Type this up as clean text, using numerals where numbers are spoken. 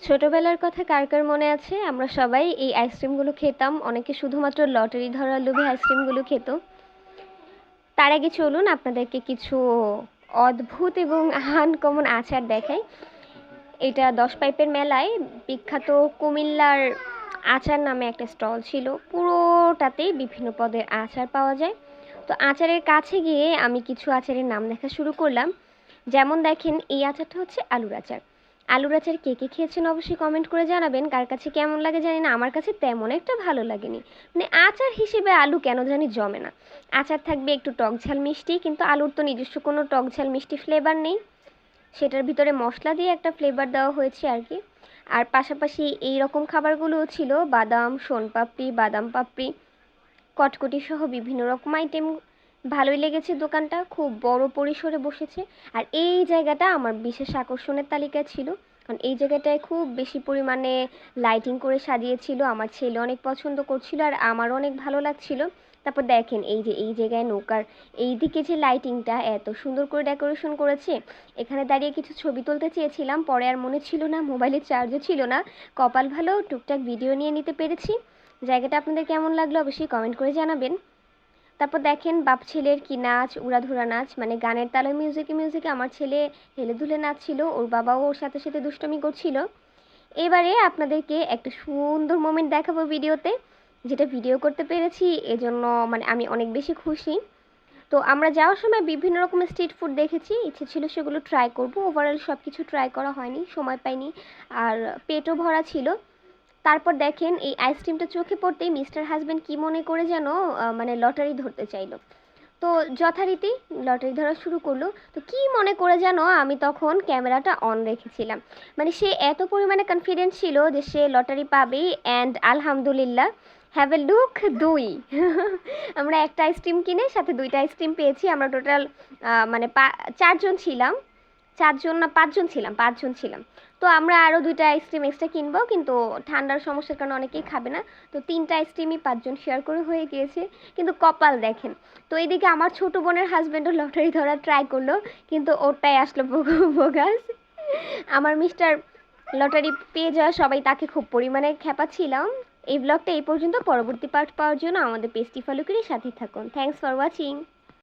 ছোটবেলার কথা কার কার মনে আছে? আমরা সবাই এই আইসক্রিমগুলো খেতাম। অনেকে শুধুমাত্র লটারি ধরার লোভে আইসক্রিমগুলো খেত। তার আগে চলুন আপনাদেরকে কিছু অদ্ভুত এবং আনকমন আচার দেখাই। এটা 10 পাইপের মেলায় বিখ্যাত কুমিল্লার আচার নামে একটা স্টল ছিল। পুরোটাতেই বিভিন্ন পদের আচার পাওয়া যায়। তো আচারের কাছে গিয়ে আমি কিছু আচারের নাম দেখা শুরু করলাম। যেমন দেখেন, এই আচারটা হচ্ছে আলুর আচার। আলুর আচার কে কে খেয়েছেন অবশ্যই কমেন্ট করে জানাবেন। কার কাছে কেমন লাগে জানি না, আমার কাছে তেমন একটা ভালো লাগেনি। মানে আচার হিসেবে আলু কেন জানি জমে না। আচার থাকবে একটু টক ঝাল মিষ্টি, কিন্তু আলুর তো নিজস্ব কোনো টক ঝাল মিষ্টি ফ্লেভার নেই। সেটার ভিতরে মশলা দিয়ে একটা ফ্লেভার দেওয়া হয়েছে আর কি। আর পাশাপাশি এই রকম খাবারগুলোও ছিল, বাদাম, সোনপাপড়ি, বাদাম পাপড়ি, কটকটি সহ বিভিন্ন রকম আইটেম। ভালোই লেগেছে, দোকানটা খুব বড় পরিসরে বসেছে। আর এই জায়গাটা আমার বিশেষ আকর্ষণের তালিকায় ছিল, কারণ এই জায়গাটায় খুব বেশি পরিমাণে লাইটিং করে সাজিয়েছিল। আমার ছেলে অনেক পছন্দ করছিল আর আমারও অনেক ভালো লাগছিল। তারপর দেখেন, এই যে এই জায়গায় নৌকার এইদিকে যে লাইটিংটা এত সুন্দর করে ডেকোরেশন করেছে। এখানে দাঁড়িয়ে কিছু ছবি তুলতে চেয়েছিলাম, পরে আর মনে ছিল না, মোবাইলের চার্জও ছিল না। কপাল ভালো, টুকটাক ভিডিও নিয়ে নিতে পেরেছি। জায়গাটা আপনাদের কেমন লাগলো অবশ্যই কমেন্ট করে জানাবেন। তারপর দেখেন, বাপ ছেলের কি নাচ, উড়াধুরা নাচ, মানে গানের তালে মিউজিকে মিউজিকে আমার ছেলে হেলে দুলে নাচছিল, ওর বাবাও ওর সাথে সাথে দুষ্টুমি করছিল। এবারে আপনাদেরকে একটা সুন্দর মোমেন্ট দেখাবো ভিডিওতে, যেটা ভিডিও করতে পেরেছি, এজন্য মানে আমি অনেক বেশি খুশি। তো আমরা যাওয়ার সময় বিভিন্ন রকমের স্ট্রিট ফুড দেখেছি, ইচ্ছে ছিল সেগুলো ট্রাই করব। ওভারঅল সব কিছু ট্রাই করা হয়নি, সময় পাইনি, আর পেটও ভরা ছিল। তারপর দেখেন, এই আইসক্রিমটা চোখে পড়তেই মিস্টার হাজবেন্ড কি মনে করে যেন মানে লটারি ধরতে চাইলো। তো যথারীতি লটারি ধরা শুরু করলো। তো কি মনে করে যেন আমি তখন ক্যামেরাটা অন রেখেছিলাম। মানে সে এত পরিমাণে কনফিডেন্ট ছিল যে সে লটারি পাবেই। অ্যান্ড আলহামদুলিল্লাহ, হ্যাভ এ লুক, দুই আমরা একটা আইসক্রিম কিনে সাথে দুইটা আইসক্রিম পেয়েছি। আমরা টোটাল মানে চারজন ছিলাম। চারজন না পাঁচজন ছিলাম, পাঁচজন ছিলাম। তো আমরা আরও দুইটা আইসক্রিম এক্সট্রা কিনবো, কিন্তু ঠান্ডার সমস্যার কারণে অনেকেই খাবে না। তো তিনটা আইসক্রিমই পাঁচজন শেয়ার করে হয়ে গিয়েছে। কিন্তু কপাল দেখেন, তো এইদিকে আমার ছোট বোনের হাজব্যান্ডও লটারি ধরার ট্রাই করলো, কিন্তু ওরটাই আসলো বোগাস। আমার মিস্টার লটারি পেয়ে যাওয়া সবাই তাকে খুব পরিমাণে খেপাচ্ছিলাম। এই ব্লগটা এই পর্যন্ত। পরবর্তী পার্ট পাওয়ার জন্য আমাদের পেজটি ফলো করে সাথেই থাকুন। Thanks for watching.